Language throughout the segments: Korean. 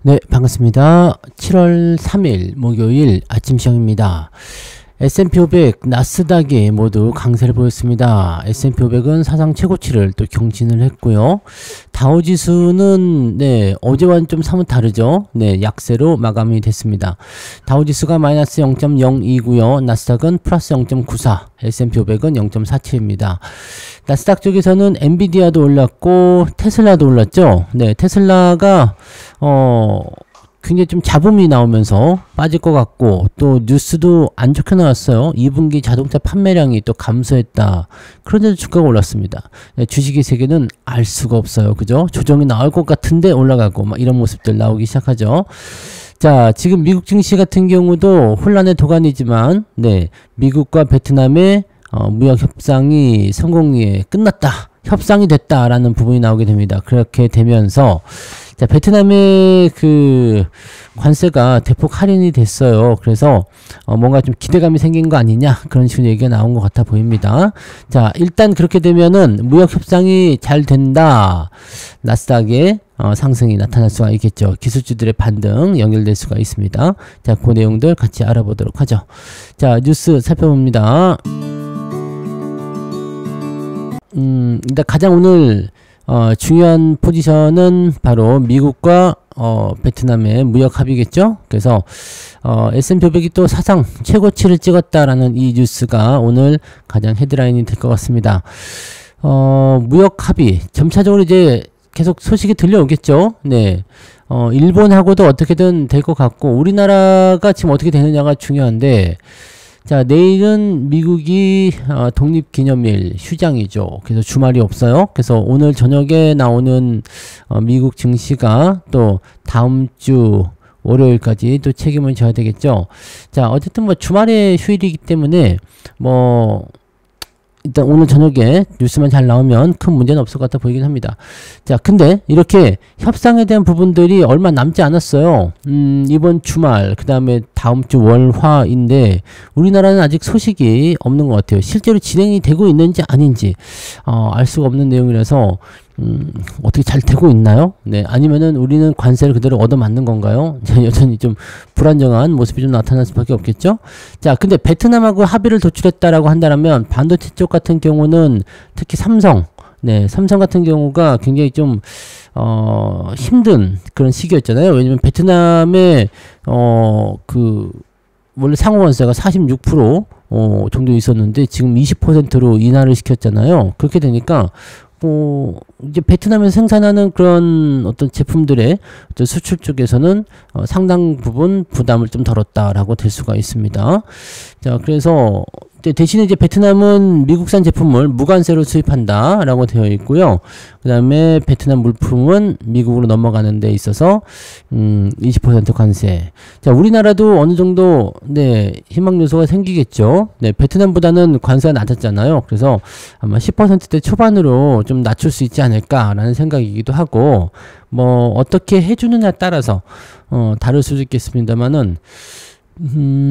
네, 반갑습니다. 7월 3일 목요일 아침 시황입니다. S&P 500, 나스닥이 모두 강세를 보였습니다. S&P 500은 사상 최고치를 또 경신을 했고요. 다우지수는 어제와는 좀 사뭇 다르죠. 약세로 마감이 됐습니다. 다우지수가 마이너스 0.02고요. 나스닥은 플러스 0.94, S&P 500은 0.47입니다. 나스닥 쪽에서는 엔비디아도 올랐고 테슬라도 올랐죠. 테슬라가 굉장히 좀 잡음이 나오면서 빠질 것 같고, 또 뉴스도 안 좋게 나왔어요. 2분기 자동차 판매량이 또 감소했다. 그런데도 주가가 올랐습니다. 주식의 세계는 알 수가 없어요. 그죠? 조정이 나올 것 같은데 올라가고 막 이런 모습들 나오기 시작하죠. 자, 지금 미국 증시 같은 경우도 혼란의 도가니지만 미국과 베트남의 무역 협상이 성공리에 끝났다, 협상이 됐다라는 부분이 나오게 됩니다. 그렇게 되면서 자, 베트남의 그 관세가 대폭 할인이 됐어요. 그래서 뭔가 좀 기대감이 생긴 거 아니냐, 그런 식으로 얘기가 나온 것 같아 보입니다. 자, 일단 그렇게 되면은 무역 협상이 잘 된다, 나스닥의 상승이 나타날 수가 있겠죠. 기술주들의 반등 연결될 수가 있습니다. 자, 그 내용들 같이 알아보도록 하죠. 자, 뉴스 살펴봅니다. 일단 가장 오늘 중요한 포지션은 바로 미국과 베트남의 무역 합의겠죠. 그래서 S&P 500이 또 사상 최고치를 찍었다라는 이 뉴스가 오늘 가장 헤드라인이 될 것 같습니다. 무역 합의 점차적으로 이제 계속 소식이 들려오겠죠. 일본하고도 어떻게든 될 것 같고, 우리나라가 지금 어떻게 되느냐가 중요한데, 자, 내일은 미국이 독립기념일 휴장이죠. 그래서 주말이 없어요. 그래서 오늘 저녁에 나오는 미국 증시가 또 다음 주 월요일까지 또 책임을 져야 되겠죠. 자, 어쨌든 뭐 주말에 휴일이기 때문에 일단 오늘 저녁에 뉴스만 잘 나오면 큰 문제는 없을 것 같아 보이긴 합니다. 자, 근데 이렇게 협상에 대한 부분들이 얼마 남지 않았어요. 이번 주말, 그 다음에 다음 주 월화인데 우리나라는 아직 소식이 없는 것 같아요. 실제로 진행이 되고 있는지 아닌지 알 수가 없는 내용이라서 어떻게 잘 되고 있나요? 아니면은 우리는 관세를 그대로 얻어맞는 건가요? 여전히 좀 불안정한 모습이 좀 나타날 수밖에 없겠죠? 자, 근데 베트남하고 합의를 도출했다라고 한다면 반도체 쪽 같은 경우는 특히 삼성, 삼성 같은 경우가 굉장히 좀 힘든 그런 시기였잖아요. 왜냐면 베트남에 원래 상호관세가 46% 정도 있었는데 지금 20%로 인하를 시켰잖아요. 그렇게 되니까 이제 베트남에서 생산하는 그런 어떤 제품들의 어떤 수출 쪽에서는 상당 부분 부담을 좀 덜었다라고 될 수가 있습니다. 자, 그래서 대신에 이제 베트남은 미국산 제품을 무관세로 수입한다라고 되어 있고요. 그 다음에 베트남 물품은 미국으로 넘어가는 데 있어서 20% 관세. 자, 우리나라도 어느 정도 희망 요소가 생기겠죠. 베트남보다는 관세가 낮았잖아요. 그래서 아마 10%대 초반으로 좀 낮출 수 있지 않을까라는 생각이기도 하고, 뭐 어떻게 해주느냐에 따라서 다를 수도 있겠습니다만은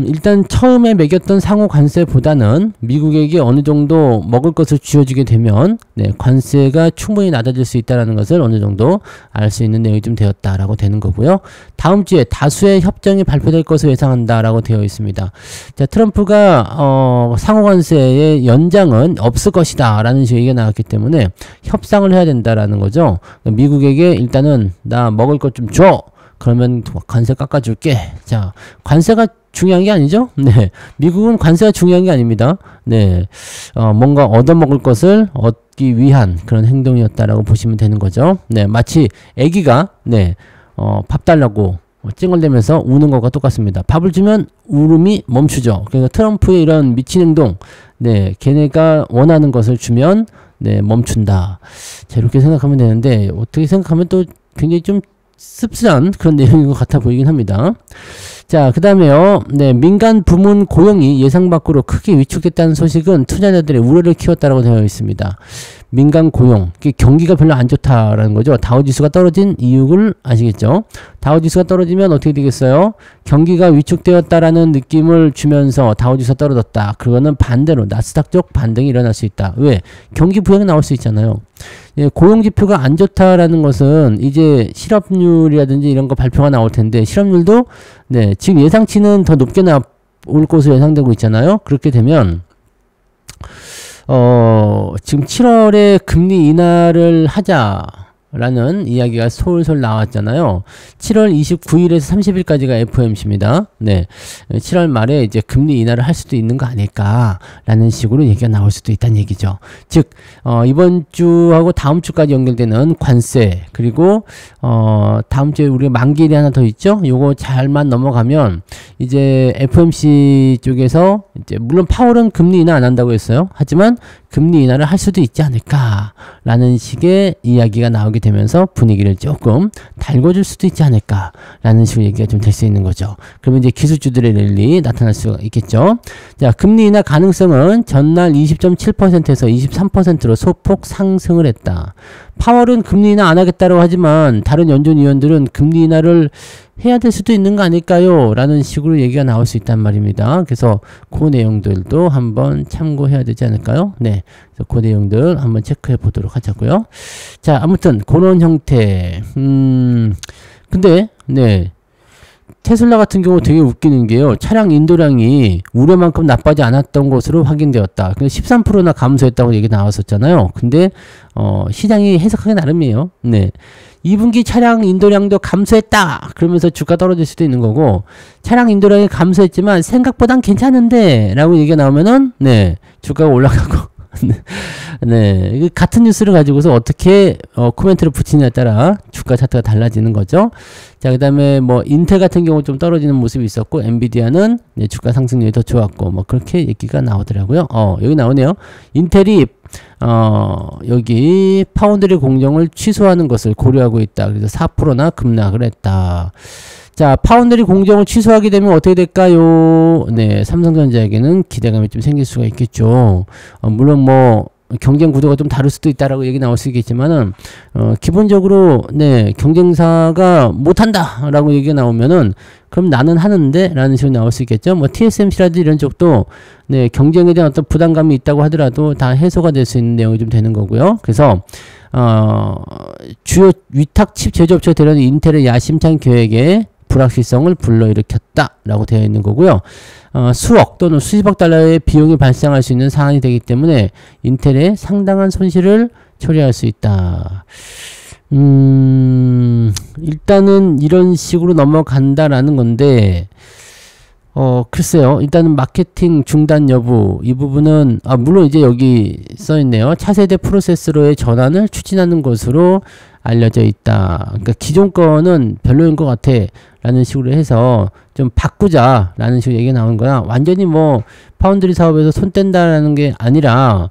일단 처음에 매겼던 상호 관세보다는 미국에게 어느 정도 먹을 것을 쥐어주게 되면 관세가 충분히 낮아질 수 있다는 것을 어느 정도 알 수 있는 내용이 좀 되었다라고 되는 거고요. 다음 주에 다수의 협정이 발표될 것을 예상한다라고 되어 있습니다. 자, 트럼프가 상호 관세의 연장은 없을 것이다 라는 식의 얘기가 나왔기 때문에 협상을 해야 된다라는 거죠. 미국에게 일단은 나 먹을 것 좀 줘, 그러면 관세 깎아줄게. 자, 관세가 중요한 게 아니죠? 미국은 관세가 중요한 게 아닙니다. 뭔가 얻어먹을 것을 얻기 위한 그런 행동이었다라고 보시면 되는 거죠. 마치 애기가 밥 달라고 찡얼대면서 우는 것과 똑같습니다. 밥을 주면 울음이 멈추죠. 그래서 트럼프의 이런 미친 행동, 걔네가 원하는 것을 주면 멈춘다. 자, 이렇게 생각하면 되는데, 어떻게 생각하면 또 굉장히 좀 씁쓸한 그런 내용인 것 같아 보이긴 합니다. 자, 그 다음에요. 민간 부문 고용이 예상 밖으로 크게 위축됐다는 소식은 투자자들의 우려를 키웠다고 되어 있습니다. 민간 고용, 경기가 별로 안 좋다라는 거죠. 다우지수가 떨어진 이유를 아시겠죠? 다우지수가 떨어지면 어떻게 되겠어요? 경기가 위축되었다라는 느낌을 주면서 다우지수가 떨어졌다. 그거는 반대로 나스닥 쪽 반등이 일어날 수 있다. 왜? 경기 부양이 나올 수 있잖아요. 예, 고용지표가 안 좋다라는 것은 이제 실업률이라든지 이런 거 발표가 나올 텐데, 실업률도 네, 지금 예상치는 더 높게 나올 것으로 예상되고 있잖아요. 그렇게 되면 지금 7월에 금리 인하를 하자라는 이야기가 솔솔 나왔잖아요. 7월 29일에서 30일까지가 FOMC입니다. 네. 7월 말에 이제 금리 인하를 할 수도 있는 거 아닐까라는 식으로 얘기가 나올 수도 있다는 얘기죠. 즉, 이번 주하고 다음 주까지 연결되는 관세, 그리고, 다음 주에 우리가 만기일이 하나 더 있죠? 요거 잘만 넘어가면, 이제 FOMC 쪽에서, 이제, 물론 파월은 금리 인하 안 한다고 했어요. 하지만, 금리 인하를 할 수도 있지 않을까라는 식의 이야기가 나오게 되면서 분위기를 조금 달궈줄 수도 있지 않을까라는 식으로 얘기가 좀 될 수 있는 거죠. 그러면 이제 기술주들의 랠리 나타날 수가 있겠죠. 자, 금리 인하 가능성은 전날 20.7%에서 23%로 소폭 상승을 했다. 파월은 금리 인하 안 하겠다고 하지만 다른 연준 위원들은 금리 인하를 해야 될 수도 있는 거 아닐까요? 라는 식으로 얘기가 나올 수 있단 말입니다. 그래서 그 내용들도 한번 참고해야 되지 않을까요? 네. 그래서 그 내용들 한번 체크해 보도록 하자고요. 자, 아무튼 그런 형태. 근데 네. 테슬라 같은 경우 되게 웃기는 게요. 차량 인도량이 우려만큼 나빠지 않았던 것으로 확인되었다. 13%나 감소했다고 얘기 나왔었잖아요. 근데 시장이 해석하기 나름이에요. 네. 2분기 차량 인도량도 감소했다. 그러면서 주가 떨어질 수도 있는 거고, 차량 인도량이 감소했지만 생각보단 괜찮은데 라고 얘기가 나오면은 네. 주가가 올라가고 네, 같은 뉴스를 가지고서 어떻게 코멘트를 붙이냐에 따라 주가 차트가 달라지는 거죠. 자, 그 다음에 뭐 인텔 같은 경우 좀 떨어지는 모습이 있었고, 엔비디아는 네, 주가 상승률이 더 좋았고, 뭐 그렇게 얘기가 나오더라고요. 여기 나오네요. 인텔이 여기 파운드리 공정을 취소하는 것을 고려하고 있다. 그래서 4%나 급락을 했다. 자, 파운드리 공정을 취소하게 되면 어떻게 될까요? 네, 삼성전자에게는 기대감이 좀 생길 수가 있겠죠. 물론 뭐 경쟁 구도가 좀 다를 수도 있다라고 얘기 나올 수 있겠지만은 기본적으로 네, 경쟁사가 못한다라고 얘기가 나오면은 그럼 나는 하는데 라는 식으로 나올 수 있겠죠. 뭐 TSMC라든지 이런 쪽도 네, 경쟁에 대한 어떤 부담감이 있다고 하더라도 다 해소가 될 수 있는 내용이 좀 되는 거고요. 그래서 주요 위탁 칩 제조업체가 되려는 인텔의 야심찬 계획에 불확실성을 불러일으켰다라고 되어 있는 거고요. 수억 또는 수십억 달러의 비용이 발생할 수 있는 사안이 되기 때문에 인텔에 상당한 손실을 초래할 수 있다. 일단은 이런 식으로 넘어간다라는 건데, 글쎄요. 일단은 마케팅 중단 여부, 이 부분은, 물론 이제 여기 써있네요. 차세대 프로세서로의 전환을 추진하는 것으로 알려져 있다. 그러니까 기존 거는 별로인 것 같아. 라는 식으로 해서 좀 바꾸자. 라는 식으로 얘기가 나오는 거야. 완전히 뭐, 파운드리 사업에서 손 뗀다라는 게 아니라,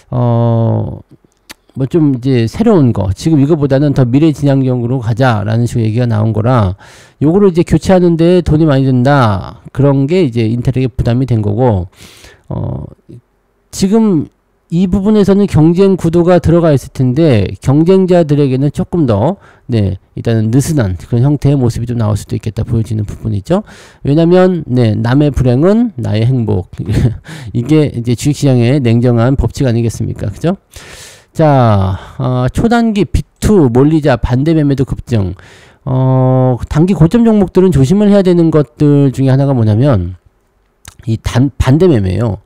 뭐 좀 이제 새로운 거, 지금 이거보다는 더 미래지향적으로 가자라는 식으로 얘기가 나온 거라, 요거를 이제 교체하는데 돈이 많이 든다. 그런 게 이제 인텔에게 부담이 된 거고, 지금 이 부분에서는 경쟁 구도가 들어가 있을 텐데, 경쟁자들에게는 조금 더, 네, 일단은 느슨한 그런 형태의 모습이 좀 나올 수도 있겠다 보여지는 부분이죠. 왜냐면, 네, 남의 불행은 나의 행복. 이게 이제 주식시장의 냉정한 법칙 아니겠습니까? 그죠? 자, 초단기 빅2 몰리자 반대 매매도 급증. 단기 고점 종목들은 조심을 해야 되는 것들 중에 하나가 뭐냐면, 이 반대 매매예요.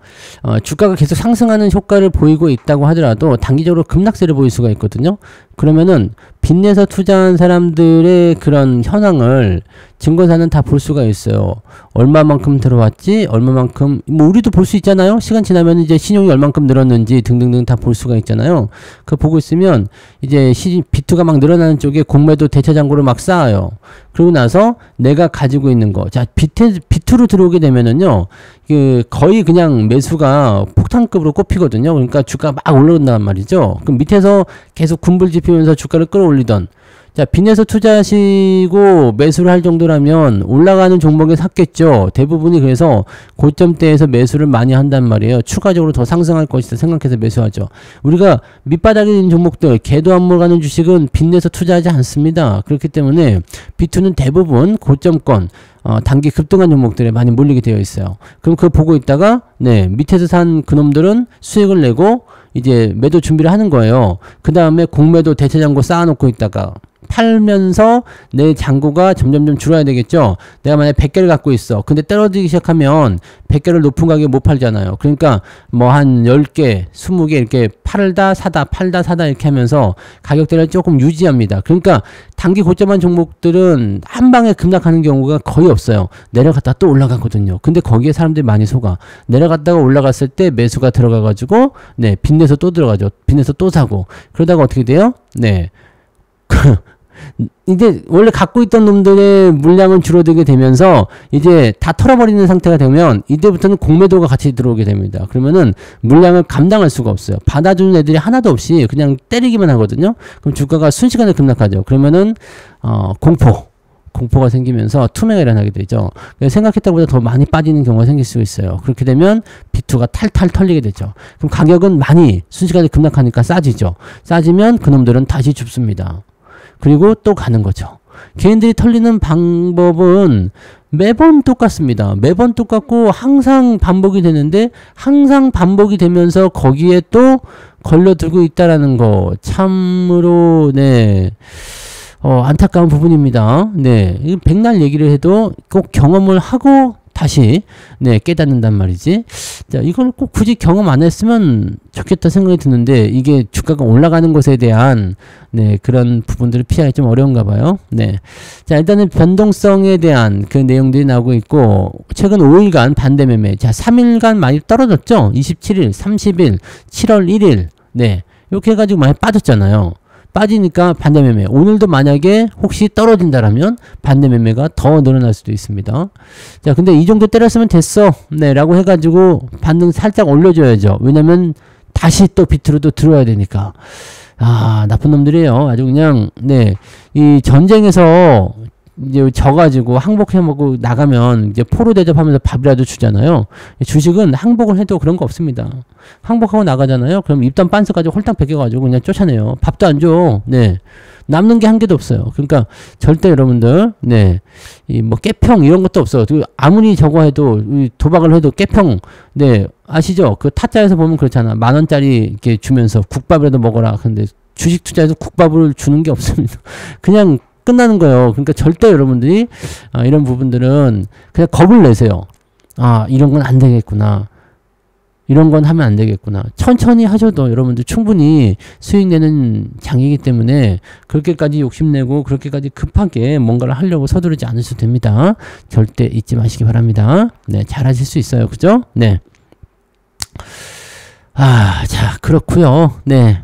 주가가 계속 상승하는 효과를 보이고 있다고 하더라도 단기적으로 급락세를 보일 수가 있거든요. 그러면은 빚내서 투자한 사람들의 그런 현황을 증권사는 다 볼 수가 있어요. 얼마만큼 들어왔지, 얼마만큼, 뭐 우리도 볼 수 있잖아요. 시간 지나면 이제 신용이 얼만큼 늘었는지 등등등 다 볼 수가 있잖아요. 그거 보고 있으면 이제 비투가 막 늘어나는 쪽에 공매도 대차 잔고를 막 쌓아요. 그러고 나서 내가 가지고 있는 거, 자, 비투로 들어오게 되면은요, 거의 그냥 매수가 폭탄급으로 꼽히거든요. 그러니까 주가가 막 올라온단 말이죠. 그럼 밑에서 계속 군불 지피면서 주가를 끌어올리던, 자, 빚내서 투자하시고 매수를 할 정도라면 올라가는 종목에 샀겠죠. 대부분이 그래서 고점대에서 매수를 많이 한단 말이에요. 추가적으로 더 상승할 것이다 생각해서 매수하죠. 우리가 밑바닥에 있는 종목들, 개도 안 먹어가는 주식은 빚내서 투자하지 않습니다. 그렇기 때문에 B2는 대부분 고점권, 단기 급등한 종목들에 많이 몰리게 되어 있어요. 그럼 그거 보고 있다가, 네, 밑에서 산 그놈들은 수익을 내고, 이제 매도 준비를 하는 거예요. 그 다음에 공매도 대체 잔고 쌓아놓고 있다가, 팔면서 내 잔고가 점점점 줄어야 되겠죠. 내가 만약에 100개를 갖고 있어. 근데 떨어지기 시작하면 100개를 높은 가격에 못 팔잖아요. 그러니까 뭐 한 10개, 20개 이렇게 팔다 사다 팔다 사다 이렇게 하면서 가격대를 조금 유지합니다. 그러니까 단기 고점한 종목들은 한 방에 급락하는 경우가 거의 없어요. 내려갔다 또 올라가거든요. 근데 거기에 사람들이 많이 속아. 내려갔다가 올라갔을 때 매수가 들어가가지고, 네, 빚내서 또 들어가죠. 빚내서 또 사고. 그러다가 어떻게 돼요? 네. 이제 원래 갖고 있던 놈들의 물량은 줄어들게 되면서 이제 다 털어버리는 상태가 되면 이때부터는 공매도가 같이 들어오게 됩니다. 그러면은 물량을 감당할 수가 없어요. 받아주는 애들이 하나도 없이 그냥 때리기만 하거든요. 그럼 주가가 순식간에 급락하죠. 그러면은 공포가 생기면서 투매가 일어나게 되죠. 생각했던 것보다 더 많이 빠지는 경우가 생길 수 있어요. 그렇게 되면 B2가 탈탈 털리게 되죠. 그럼 가격은 많이 순식간에 급락하니까 싸지죠. 싸지면 그놈들은 다시 줍습니다. 그리고 또 가는 거죠. 개인들이 털리는 방법은 매번 똑같습니다. 매번 똑같고 항상 반복이 되는데 항상 반복이 되면서 거기에 또 걸려들고 있다라는 거 참으로 네 안타까운 부분입니다. 네, 백날 얘기를 해도 꼭 경험을 하고 다시 네 깨닫는단 말이지. 자, 이걸 꼭 굳이 경험 안 했으면 좋겠다 생각이 드는데 이게 주가가 올라가는 것에 대한 네 그런 부분들을 피하기 좀 어려운가 봐요. 네, 자 일단은 변동성에 대한 그 내용들이 나오고 있고 최근 5일간 반대 매매. 자 3일간 많이 떨어졌죠. 27일, 30일, 7월 1일 네 이렇게 해가지고 많이 빠졌잖아요. 빠지니까 반대매매. 오늘도 만약에 혹시 떨어진다라면 반대매매가 더 늘어날 수도 있습니다. 자, 근데 이 정도 때렸으면 됐어. 네, 라고 해가지고 반등 살짝 올려줘야죠. 왜냐면 다시 또 비트로 또 들어야 되니까. 아, 나쁜 놈들이에요. 아주 그냥, 네, 이 전쟁에서 이제 져가지고 항복해먹고 나가면 이제 포로 대접하면서 밥이라도 주잖아요. 주식은 항복을 해도 그런 거 없습니다. 항복하고 나가잖아요. 그럼 입단 빤스 가지고 홀딱 벗겨가지고 그냥 쫓아내요. 밥도 안 줘. 네. 남는 게 한 개도 없어요. 그러니까 절대 여러분들, 네. 이 뭐 깨평 이런 것도 없어요. 아무리 저거 해도, 도박을 해도 깨평, 네. 아시죠? 그 타짜에서 보면 그렇잖아. 10,000원짜리 이렇게 주면서 국밥이라도 먹어라. 근데 주식 투자에서 국밥을 주는 게 없습니다. 그냥 끝나는 거예요. 그러니까 절대 여러분들이 이런 부분들은 그냥 겁을 내세요. 아, 이런 건 안 되겠구나. 이런 건 하면 안 되겠구나. 천천히 하셔도 여러분들 충분히 수익 내는 장이기 때문에 그렇게까지 욕심내고 그렇게까지 급하게 뭔가를 하려고 서두르지 않으셔도 됩니다. 절대 잊지 마시기 바랍니다. 네, 잘 하실 수 있어요. 그죠? 네. 아, 자, 그렇고요. 네.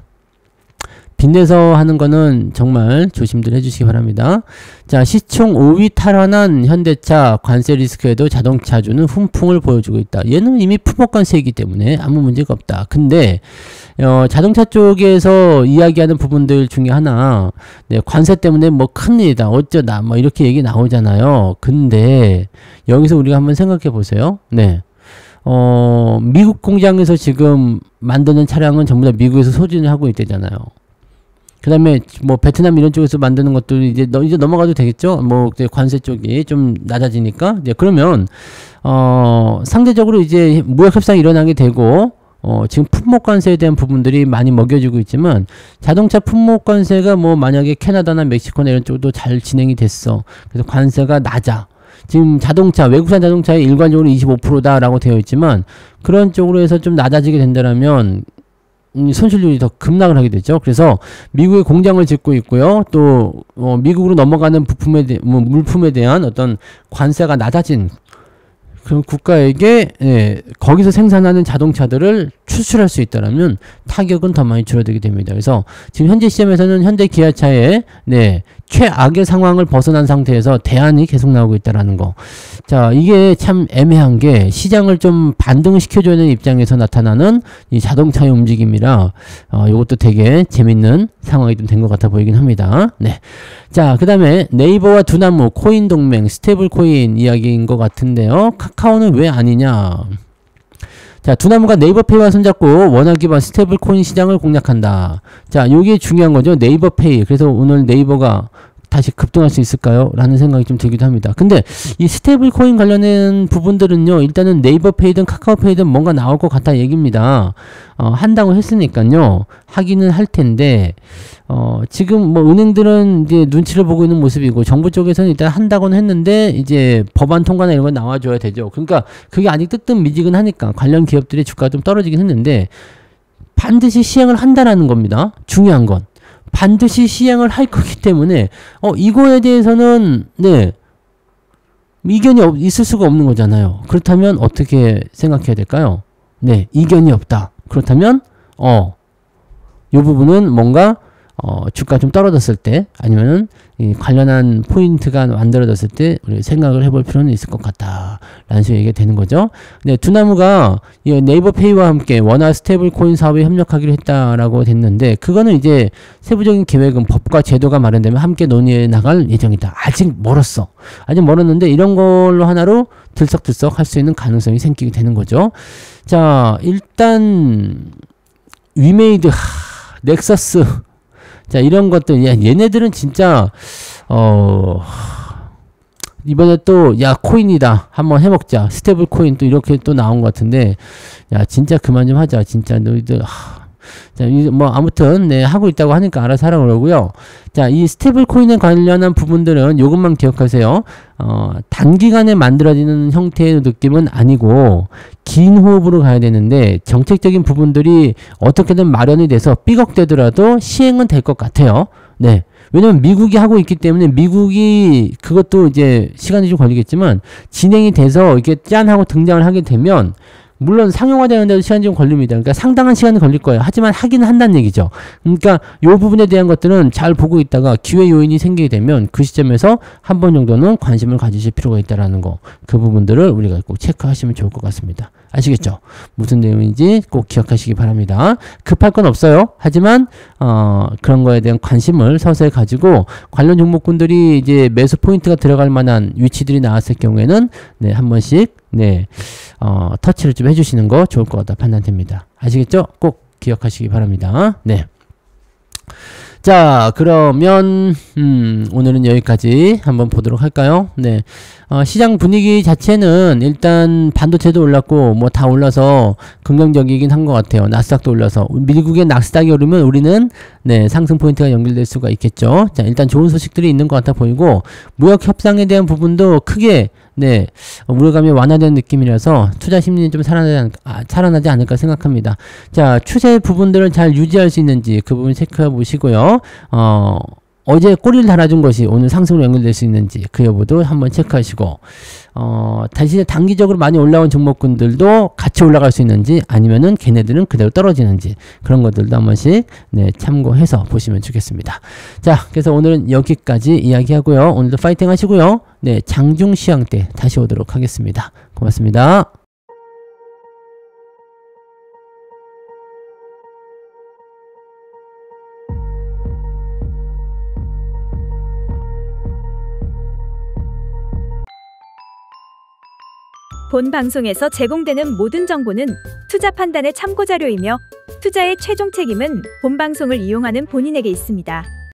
빚내서 하는 거는 정말 조심들 해주시기 바랍니다. 자, 시총 5위 탈환한 현대차 관세 리스크에도 자동차주는 훈풍을 보여주고 있다. 얘는 이미 품목관세이기 때문에 아무 문제가 없다. 근데 자동차 쪽에서 이야기하는 부분들 중에 하나, 네, 관세 때문에 뭐 큰일이다 어쩌다 뭐 이렇게 얘기 나오잖아요. 근데 여기서 우리가 한번 생각해 보세요. 네. 미국 공장에서 지금 만드는 차량은 전부 다 미국에서 소진을 하고 있대잖아요. 그 다음에 뭐 베트남 이런 쪽에서 만드는 것들이 이제 넘어가도 되겠죠. 뭐 관세 쪽이 좀 낮아지니까 이제 그러면 상대적으로 이제 무역 협상이 일어나게 되고 지금 품목 관세에 대한 부분들이 많이 먹여지고 있지만 자동차 품목 관세가 뭐 만약에 캐나다나 멕시코나 이런 쪽도 잘 진행이 됐어. 그래서 관세가 낮아. 지금 자동차, 외국산 자동차에 일괄적으로 25%다라고 되어 있지만 그런 쪽으로 해서 좀 낮아지게 된다면 손실률이 더 급락을 하게 되죠. 그래서 미국에 공장을 짓고 있고요. 또 미국으로 넘어가는 물품에 대한 어떤 관세가 낮아진 그런 국가에게 거기서 생산하는 자동차들을 추출할 수 있다라면 타격은 더 많이 줄어들게 됩니다. 그래서 지금 현재 시점에서는 현대 기아차의 최악의 상황을 벗어난 상태에서 대안이 계속 나오고 있다라는 거. 자, 이게 참 애매한 게 시장을 좀 반등시켜줘야 되는 입장에서 나타나는 이 자동차의 움직임이라 이것도 되게 재밌는 상황이 좀 된 것 같아 보이긴 합니다. 네. 자, 그 다음에 네이버와 두나무 코인 동맹 스테이블 코인 이야기인 것 같은데요. 카카오는 왜 아니냐? 자, 두나무가 네이버페이와 손잡고 원화 기반 스테이블 코인 시장을 공략한다. 자, 요게 중요한 거죠. 네이버페이. 그래서 오늘 네이버가 다시 급등할 수 있을까요? 라는 생각이 좀 들기도 합니다. 근데 이 스테이블 코인 관련된 부분들은요, 일단은 네이버페이든 카카오페이든 뭔가 나올 것 같다 얘기입니다. 한다고 했으니까요, 하기는 할 텐데, 지금 뭐 은행들은 이제 눈치를 보고 있는 모습이고, 정부 쪽에서는 일단 한다고는 했는데, 이제 법안 통과나 이런 건 나와줘야 되죠. 그러니까 그게 아직 뜨뜻미지근하니까 관련 기업들의 주가가 좀 떨어지긴 했는데, 반드시 시행을 한다라는 겁니다. 중요한 건. 반드시 시행을 할 거기 때문에 이거에 대해서는 네 이견이 있을 수가 없는 거잖아요. 그렇다면 어떻게 생각해야 될까요? 네, 이견이 없다. 그렇다면 이 부분은 뭔가 주가 좀 떨어졌을 때 아니면은 이 관련한 포인트가 만들어졌을 때 우리 생각을 해볼 필요는 있을 것 같다 라는 식으로 얘기가 되는 거죠. 네, 두나무가 이 네이버페이와 함께 원화 스테이블 코인 사업에 협력하기로 했다라고 됐는데 그거는 이제 세부적인 계획은 법과 제도가 마련되면 함께 논의해 나갈 예정이다. 아직 멀었어. 아직 멀었는데 이런 걸로 하나로 들썩들썩 할 수 있는 가능성이 생기게 되는 거죠. 자, 일단 위메이드 넥서스 자, 이런 것들, 얘네들은 진짜, 이번에 또, 코인이다. 한번 해먹자. 스테이블 코인 또 이렇게 또 나온 것 같은데, 진짜 그만 좀 하자. 진짜 너희들, 자, 뭐, 아무튼, 네, 하고 있다고 하니까 알아서 하라고 그러고요. 자, 이 스테이블 코인에 관련한 부분들은 요것만 기억하세요. 단기간에 만들어지는 형태의 느낌은 아니고, 긴 호흡으로 가야 되는데, 정책적인 부분들이 어떻게든 마련이 돼서 삐걱대더라도 시행은 될 것 같아요. 네. 왜냐면 미국이 하고 있기 때문에 미국이 그것도 이제 시간이 좀 걸리겠지만, 진행이 돼서 이렇게 짠 하고 등장을 하게 되면, 물론 상용화되는데도 시간이 좀 걸립니다. 그러니까 상당한 시간이 걸릴 거예요. 하지만 하기는 한다는 얘기죠. 그러니까 요 부분에 대한 것들은 잘 보고 있다가 기회 요인이 생기게 되면 그 시점에서 한 번 정도는 관심을 가지실 필요가 있다라는 거. 그 부분들을 우리가 꼭 체크하시면 좋을 것 같습니다. 아시겠죠? 무슨 내용인지 꼭 기억하시기 바랍니다. 급할 건 없어요. 하지만 그런 거에 대한 관심을 서서히 가지고 관련 종목군들이 이제 매수 포인트가 들어갈 만한 위치들이 나왔을 경우에는 네, 한 번씩 네, 터치를 좀 해주시는 거 좋을 것 같다 판단됩니다. 아시겠죠? 꼭 기억하시기 바랍니다. 네. 자, 그러면 오늘은 여기까지 한번 보도록 할까요? 네. 시장 분위기 자체는 일단 반도체도 올랐고 뭐 다 올라서 긍정적이긴 한 것 같아요. 나스닥도 올라서 미국의 나스닥이 오르면 우리는 네, 상승 포인트가 연결될 수가 있겠죠. 자, 일단 좋은 소식들이 있는 것 같아 보이고 무역 협상에 대한 부분도 크게 네, 우려감이 완화된 느낌이라서 투자 심리는 좀 살아나지 않을까 생각합니다. 자, 추세 부분들을 잘 유지할 수 있는지 그 부분 체크해 보시고요. 어제 꼬리를 달아준 것이 오늘 상승으로 연결될 수 있는지 그 여부도 한번 체크하시고 다시 단기적으로 많이 올라온 종목군들도 같이 올라갈 수 있는지 아니면은 걔네들은 그대로 떨어지는지 그런 것들도 한 번씩 네, 참고해서 보시면 좋겠습니다. 자, 그래서 오늘은 여기까지 이야기하고요. 오늘도 파이팅 하시고요. 네, 장중 시황 때 다시 오도록 하겠습니다. 고맙습니다. 본 방송에서 제공되는 모든 정보는 투자 판단의 참고 자료이며 투자의 최종 책임은 본 방송을 이용하는 본인에게 있습니다.